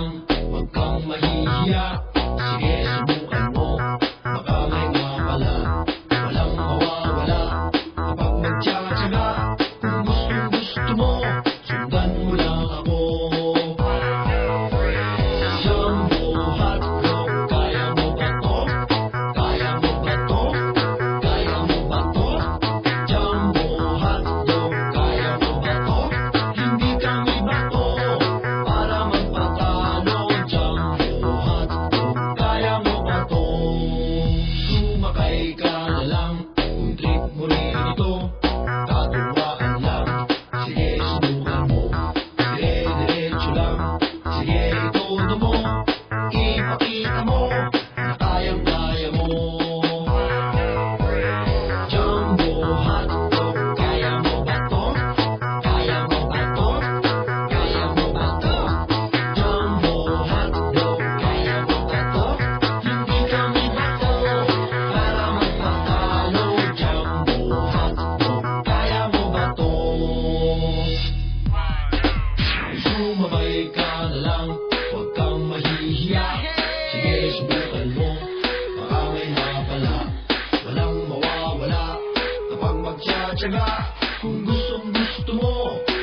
lang, huwag kang mahihiya. Sige, subukan mo, baka may mapala. Walang mawawala kapag magtsatsaga. Kung gustong gusto mo, sundan mo lang ako. Jumbo hotdog, kaya mo ba to? Kaya mo ba to? Kaya mo ba to? Jumbo hotdog, kaya mo ba to? Hindi kami bato para magpatalo. Jumbo hotdog, kaya mo ba to? Sumakay ka na lang kung trip mo rin ito. Katuwaan lang, sige subukan mo. Dire-diretso lang, sige itodo mo. Ipakita mo na kayang-kaya mo. Jumbo hotdog, kaya mo ba to? Kaya mo ba to? Kaya mo ba to? Jumbo hotdog, kaya mo ba to? Hindi kami bato para magpatalo. Jumbo hotdog, kaya mo ba to? Sumabay ka na lang, huwag kang mahihiya. Sige, subukan mo, baka may mapala. Walang mawawala kapag magtsatsaga. Kung gustong gusto mo,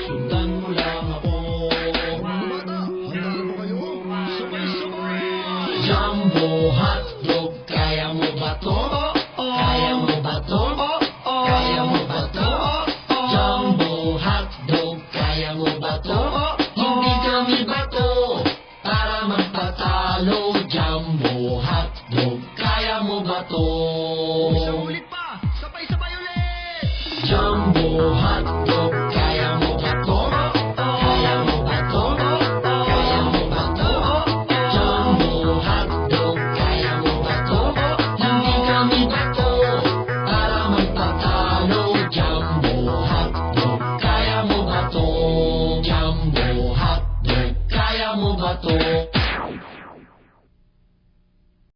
sundan mo lang ako. Jumbo hotdog, kaya mo ba to? Kaya mo ba to? Kaya mo ba to? Jumbo hotdog, kaya mo ba to? Hindi kami bato para magpatalo. Jumbo hotdog, kaya mo ba to? Isang ulit pa! Sabay-sabay ulit! Jumbo hotdog,